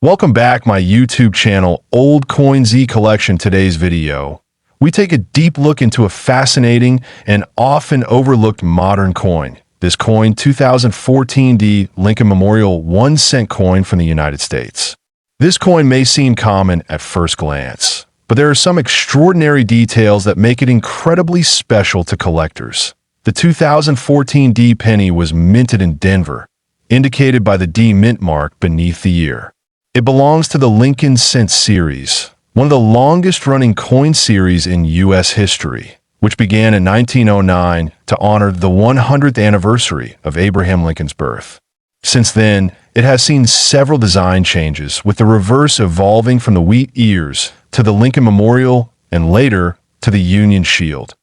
Welcome back my YouTube channel, Old Coin Z Collection. Today's video, we take a deep look into a fascinating and often overlooked modern coin. This coin, 2014 D Lincoln Memorial 1-cent coin from the United States. This coin may seem common at first glance, but there are some extraordinary details that make it incredibly special to collectors. The 2014 D penny was minted in Denver, indicated by the D mint mark beneath the year. It belongs to the Lincoln Cent series, one of the longest-running coin series in U.S. history, which began in 1909 to honor the 100th anniversary of Abraham Lincoln's birth. Since then, it has seen several design changes, with the reverse evolving from the wheat ears to the Lincoln Memorial and later to the Union Shield.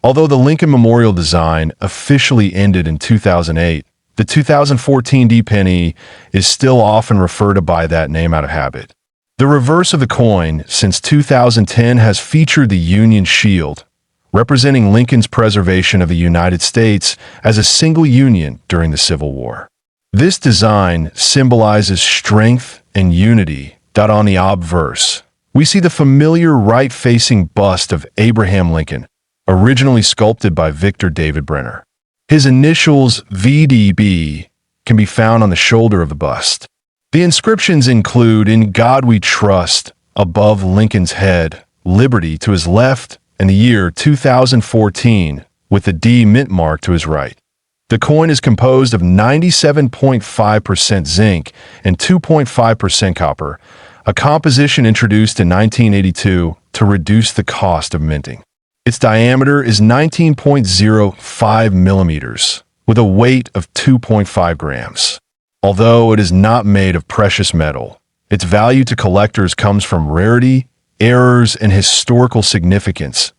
Although the Lincoln Memorial design officially ended in 2008, the 2014 D penny is still often referred to by that name out of habit. The reverse of the coin since 2010 has featured the Union Shield, representing Lincoln's preservation of the United States as a single union during the Civil War. This design symbolizes strength and unity. On the obverse, we see the familiar right-facing bust of Abraham Lincoln, originally sculpted by Victor David Brenner. His initials, VDB, can be found on the shoulder of the bust. The inscriptions include, "In God We Trust," above Lincoln's head, "Liberty" to his left, and the year 2014, with the D mint mark to his right. The coin is composed of 97.5% zinc and 2.5% copper, a composition introduced in 1982 to reduce the cost of minting. Its diameter is 19.05 millimeters, with a weight of 2.5 grams. Although it is not made of precious metal, its value to collectors comes from rarity, errors, and historical significance.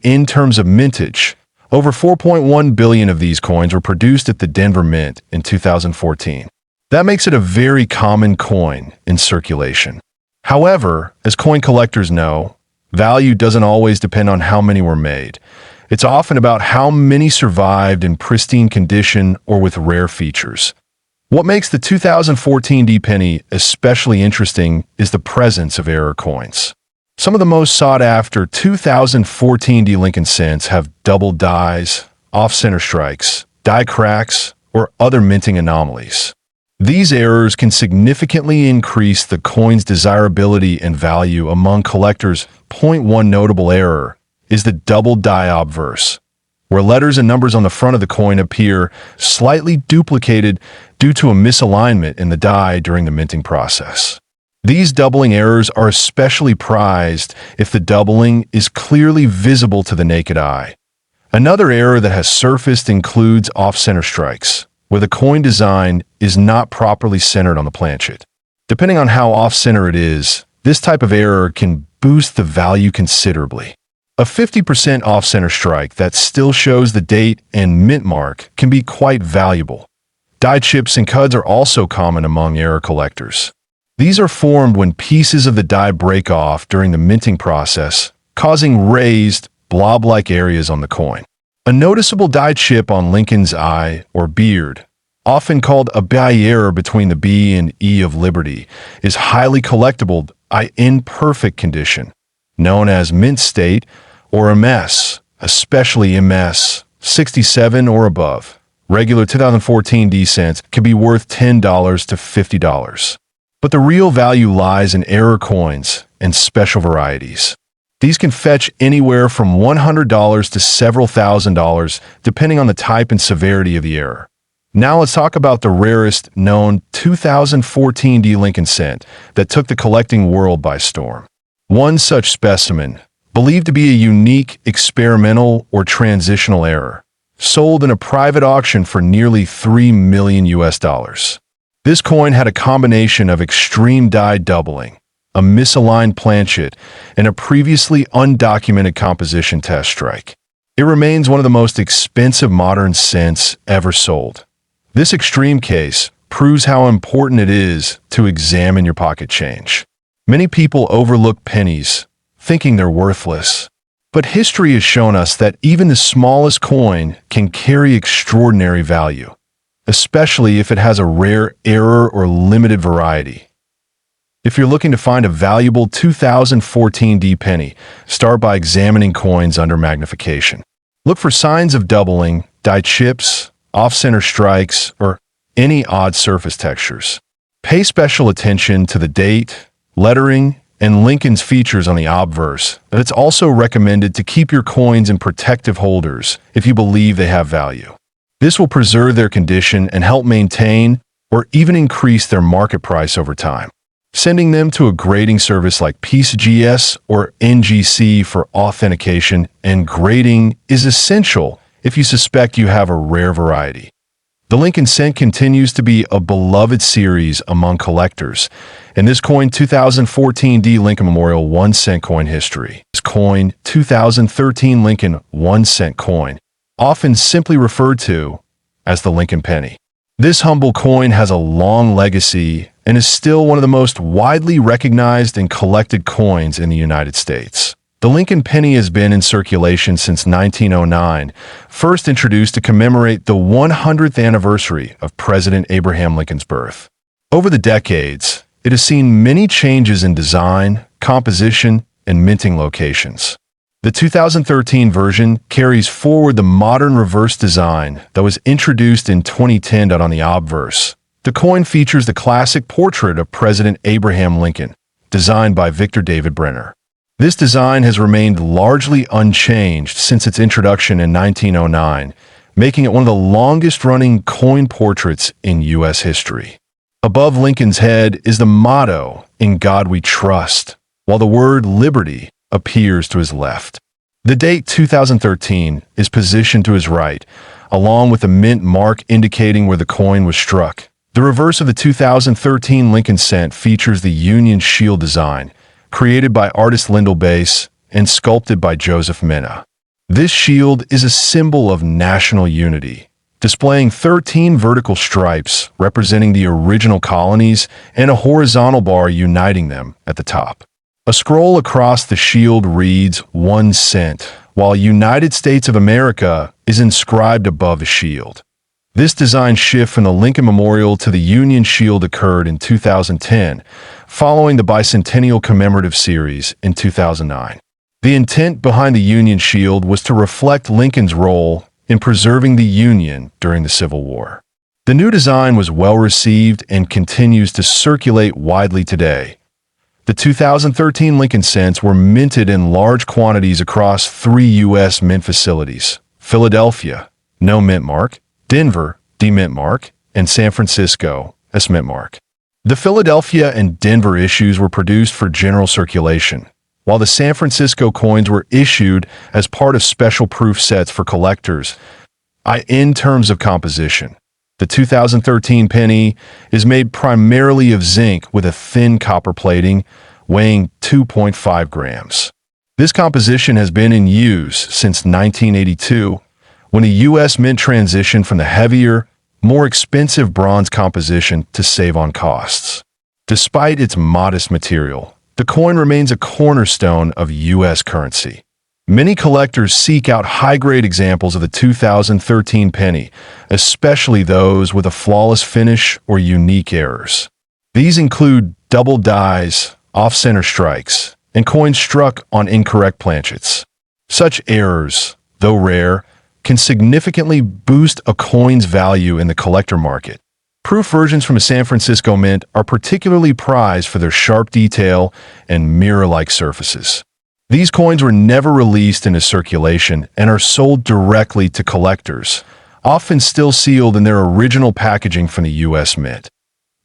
In terms of mintage, over 4.1 billion of these coins were produced at the Denver Mint in 2014. That makes it a very common coin in circulation. However, as coin collectors know, value doesn't always depend on how many were made. It's often about how many survived in pristine condition or with rare features. What makes the 2014 D penny especially interesting is the presence of error coins. Some of the most sought-after 2014 D Lincoln cents have double dies, off-center strikes, die cracks, or other minting anomalies. These errors can significantly increase the coin's desirability and value among collectors. One notable error is the double die obverse, where letters and numbers on the front of the coin appear slightly duplicated due to a misalignment in the die during the minting process. These doubling errors are especially prized if the doubling is clearly visible to the naked eye. Another error that has surfaced includes off-center strikes, where the coin design is not properly centered on the planchet. Depending on how off-center it is, this type of error can boost the value considerably. A 50% off-center strike that still shows the date and mint mark can be quite valuable. Die chips and cuds are also common among error collectors. These are formed when pieces of the die break off during the minting process, causing raised, blob-like areas on the coin. A noticeable die chip on Lincoln's eye or beard, often called a barriere between the B and E of Liberty, is highly collectible in perfect condition, known as mint state or MS, especially MS 67 or above. Regular 2014 D cents can be worth $10 to $50. But the real value lies in error coins and special varieties. These can fetch anywhere from $100 to several $1,000s, depending on the type and severity of the error. Now let's talk about the rarest known 2014 D Lincoln cent that took the collecting world by storm. One such specimen, believed to be a unique, experimental, or transitional error, sold in a private auction for nearly $3 million US. This coin had a combination of extreme die doubling, a misaligned planchet, and a previously undocumented composition test strike. It remains one of the most expensive modern cents ever sold. This extreme case proves how important it is to examine your pocket change. Many people overlook pennies, thinking they're worthless. But history has shown us that even the smallest coin can carry extraordinary value, especially if it has a rare error or limited variety. If you're looking to find a valuable 2014 D penny, start by examining coins under magnification. Look for signs of doubling, die chips, off-center strikes, or any odd surface textures. Pay special attention to the date, lettering, and Lincoln's features on the obverse, but it's also recommended to keep your coins in protective holders if you believe they have value. This will preserve their condition and help maintain or even increase their market price over time. Sending them to a grading service like PCGS or NGC for authentication and grading is essential if you suspect you have a rare variety. The Lincoln Cent continues to be a beloved series among collectors, and this coin 2014 D Lincoln Memorial 1 cent coin history. This coin 2013 Lincoln 1 cent coin, often simply referred to as the Lincoln penny. This humble coin has a long legacy and is still one of the most widely recognized and collected coins in the United States. The Lincoln penny has been in circulation since 1909, first introduced to commemorate the 100th anniversary of President Abraham Lincoln's birth. Over the decades, it has seen many changes in design, composition, and minting locations. The 2013 version carries forward the modern reverse design that was introduced in 2010 on the obverse. The coin features the classic portrait of President Abraham Lincoln, designed by Victor David Brenner. This design has remained largely unchanged since its introduction in 1909, making it one of the longest-running coin portraits in U.S. history. Above Lincoln's head is the motto, "In God We Trust," while the word liberty appears to his left. The date 2013 is positioned to his right, along with a mint mark indicating where the coin was struck. The reverse of the 2013 Lincoln Cent features the Union Shield design, created by artist Lyndall Bass and sculpted by Joseph Minna. This shield is a symbol of national unity, displaying 13 vertical stripes representing the original colonies and a horizontal bar uniting them at the top. A scroll across the shield reads 1 cent, while United States of America is inscribed above the shield. This design shift from the Lincoln Memorial to the Union Shield occurred in 2010, following the bicentennial commemorative series in 2009. The intent behind the Union Shield was to reflect Lincoln's role in preserving the Union during the Civil War. The new design was well received and continues to circulate widely today. The 2013 Lincoln Cents were minted in large quantities across 3 U.S. mint facilities: Philadelphia, no mint mark; Denver, D mint mark; and San Francisco, S mint mark. The Philadelphia and Denver issues were produced for general circulation, while the San Francisco coins were issued as part of special proof sets for collectors. In terms of composition, the 2013 penny is made primarily of zinc with a thin copper plating, weighing 2.5 grams. This composition has been in use since 1982, when the U.S. Mint transitioned from the heavier, more expensive bronze composition to save on costs. Despite its modest material, the coin remains a cornerstone of U.S. currency. Many collectors seek out high-grade examples of the 2013 penny, especially those with a flawless finish or unique errors. These include double dies, off-center strikes, and coins struck on incorrect planchets. Such errors, though rare, can significantly boost a coin's value in the collector market. Proof versions from a San Francisco mint are particularly prized for their sharp detail and mirror-like surfaces. These coins were never released into circulation and are sold directly to collectors, often still sealed in their original packaging from the U.S. Mint.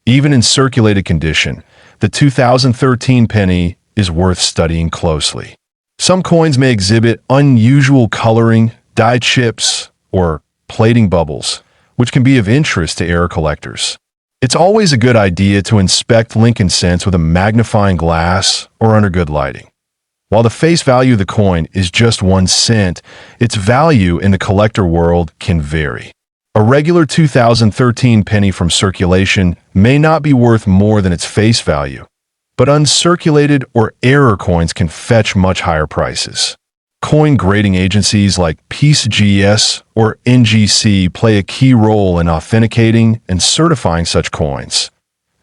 Even in circulated condition, the 2013 penny is worth studying closely. Some coins may exhibit unusual coloring, die chips, or plating bubbles, which can be of interest to error collectors. It's always a good idea to inspect Lincoln Cents with a magnifying glass or under good lighting. While the face value of the coin is just 1 cent, its value in the collector world can vary. A regular 2013 penny from circulation may not be worth more than its face value, but uncirculated or error coins can fetch much higher prices. Coin grading agencies like PCGS or NGC play a key role in authenticating and certifying such coins.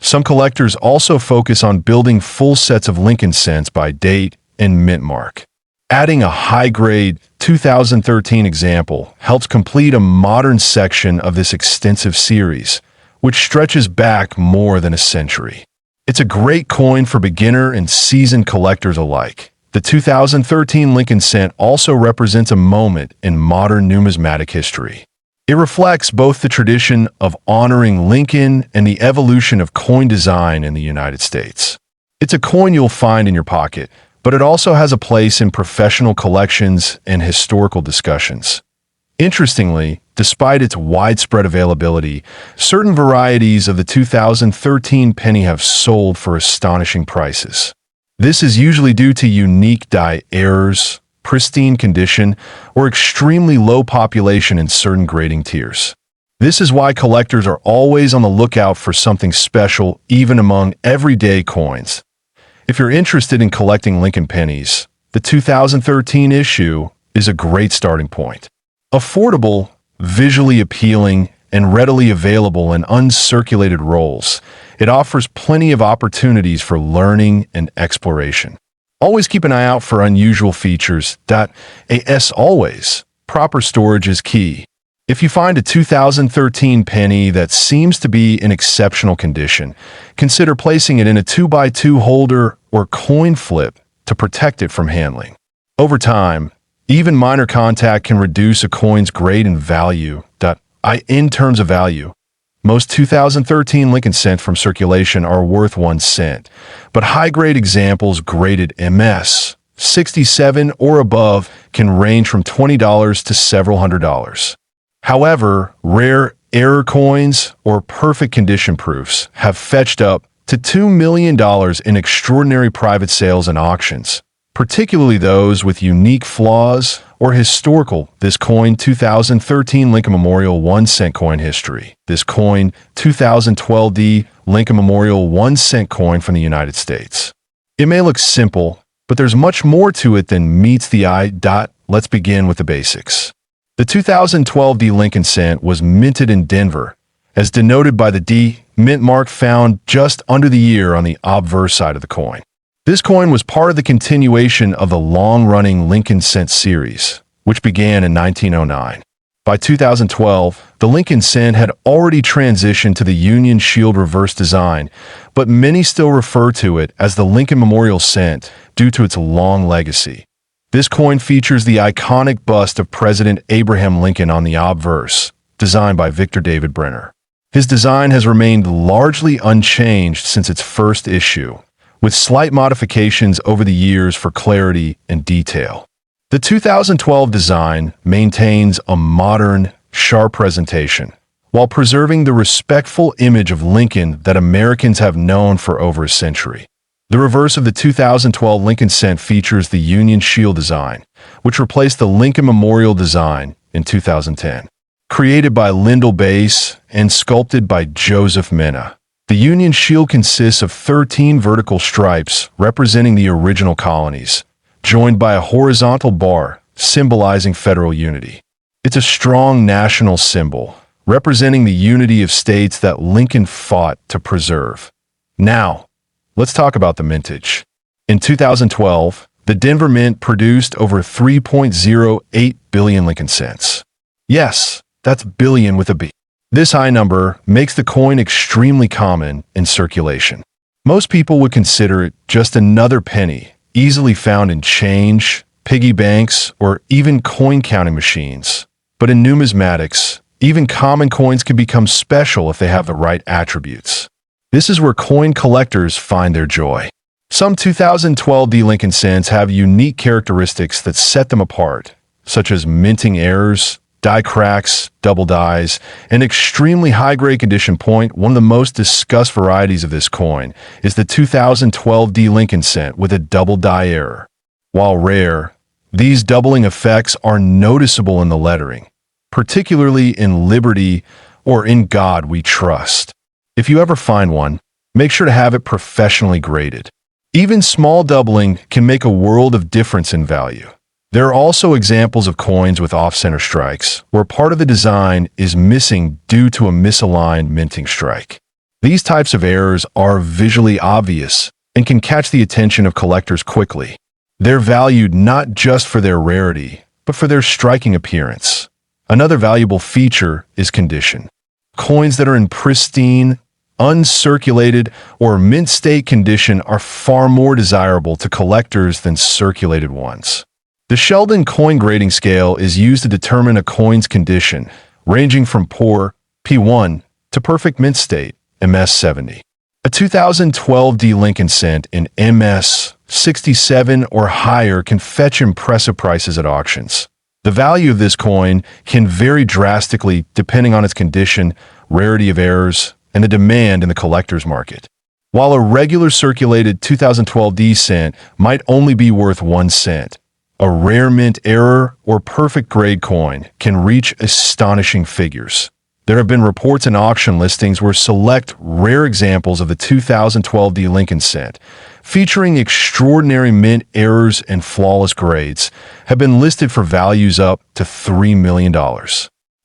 Some collectors also focus on building full sets of Lincoln cents by date and mint mark. Adding a high-grade 2013 example helps complete a modern section of this extensive series, which stretches back more than a century. It's a great coin for beginner and seasoned collectors alike. The 2013 Lincoln cent also represents a moment in modern numismatic history. It reflects both the tradition of honoring Lincoln and the evolution of coin design in the United States. It's a coin you'll find in your pocket, but it also has a place in professional collections and historical discussions. Interestingly, despite its widespread availability, certain varieties of the 2013 penny have sold for astonishing prices. This is usually due to unique die errors, pristine condition, or extremely low population in certain grading tiers. This is why collectors are always on the lookout for something special, even among everyday coins. If you're interested in collecting Lincoln pennies, the 2013 issue is a great starting point. Affordable, visually appealing, and readily available in uncirculated rolls, it offers plenty of opportunities for learning and exploration. Always keep an eye out for unusual features. As always, proper storage is key. If you find a 2013 penny that seems to be in exceptional condition, consider placing it in a 2x2 holder or coin flip to protect it from handling. Over time, even minor contact can reduce a coin's grade and value. In terms of value, most 2013 Lincoln cent from circulation are worth 1 cent, but high-grade examples graded MS 67 or above can range from $20 to several $100s. However, rare error coins or perfect condition proofs have fetched up to $2 million in extraordinary private sales and auctions, particularly those with unique flaws or historical. This coin 2013 Lincoln Memorial 1 cent coin history. This coin 2012 Lincoln Memorial 1 cent coin from the United States. It may look simple, but there's much more to it than meets the eye. Let's begin with the basics. The 2012 Lincoln cent was minted in Denver, as denoted by the D mint mark found just under the ear on the obverse side of the coin. This coin was part of the continuation of the long-running Lincoln cent series, which began in 1909. By 2012, the Lincoln cent had already transitioned to the Union Shield reverse design, but many still refer to it as the Lincoln Memorial cent due to its long legacy. This coin features the iconic bust of President Abraham Lincoln on the obverse, designed by Victor David Brenner. His design has remained largely unchanged since its first issue, with slight modifications over the years for clarity and detail. The 2012 design maintains a modern, sharp presentation, while preserving the respectful image of Lincoln that Americans have known for over a century. The reverse of the 2012 Lincoln cent features the Union Shield design, which replaced the Lincoln Memorial design in 2010. Created by Lyndall Bass and sculpted by Joseph Mena, the Union Shield consists of 13 vertical stripes representing the original colonies, joined by a horizontal bar symbolizing federal unity. It's a strong national symbol, representing the unity of states that Lincoln fought to preserve. Now, let's talk about the mintage. In 2012, the Denver Mint produced over 3.08 billion Lincoln cents. Yes, that's billion with a B. This high number makes the coin extremely common in circulation. Most people would consider it just another penny, easily found in change, piggy banks, or even coin counting machines. But in numismatics, even common coins can become special if they have the right attributes. This is where coin collectors find their joy. Some 2012 Lincoln cents have unique characteristics that set them apart, such as minting errors, die cracks, double dies, and extremely high-grade condition point. One of the most discussed varieties of this coin is the 2012 Lincoln cent with a double die error. While rare, these doubling effects are noticeable in the lettering, particularly in Liberty or In God We Trust. If you ever find one, make sure to have it professionally graded. Even small doubling can make a world of difference in value. There are also examples of coins with off-center strikes, where part of the design is missing due to a misaligned minting strike. These types of errors are visually obvious and can catch the attention of collectors quickly. They're valued not just for their rarity, but for their striking appearance. Another valuable feature is condition. Coins that are in pristine, uncirculated, or mint state condition are far more desirable to collectors than circulated ones. The Sheldon coin grading scale is used to determine a coin's condition, ranging from poor, P1, to perfect mint state, MS70. A 2012 D Lincoln cent in MS 67 or higher can fetch impressive prices at auctions. The value of this coin can vary drastically depending on its condition, rarity of errors, and the demand in the collector's market. While a regular circulated 2012 D cent might only be worth 1 cent, a rare mint error or perfect grade coin can reach astonishing figures. There have been reports in auction listings where select rare examples of the 2012 D Lincoln cent, featuring extraordinary mint errors and flawless grades, have been listed for values up to $3 million.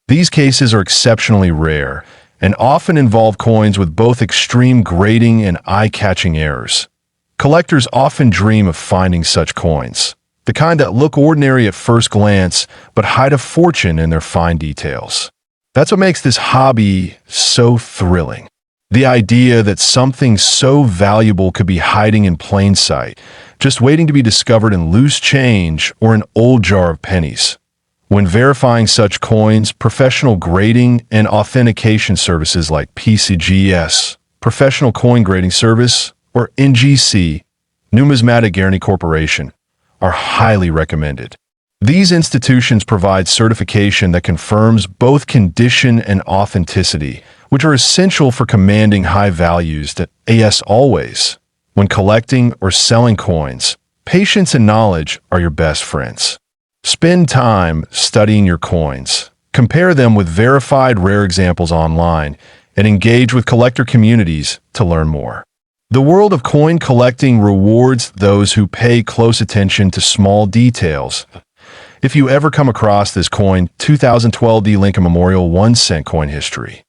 These cases are exceptionally rare and often involve coins with both extreme grading and eye-catching errors. Collectors often dream of finding such coins, the kind that look ordinary at first glance but hide a fortune in their fine details. That's what makes this hobby so thrilling. The idea that something so valuable could be hiding in plain sight, just waiting to be discovered in loose change or an old jar of pennies. When verifying such coins, professional grading and authentication services like PCGS, Professional Coin Grading Service, or NGC, Numismatic Guarantee Corporation, are highly recommended. These institutions provide certification that confirms both condition and authenticity, which are essential for commanding high values that as always. When collecting or selling coins, patience and knowledge are your best friends. Spend time studying your coins, compare them with verified rare examples online, and engage with collector communities to learn more. The world of coin collecting rewards those who pay close attention to small details. If you ever come across this coin, 2012 D Lincoln Memorial 1 cent coin history,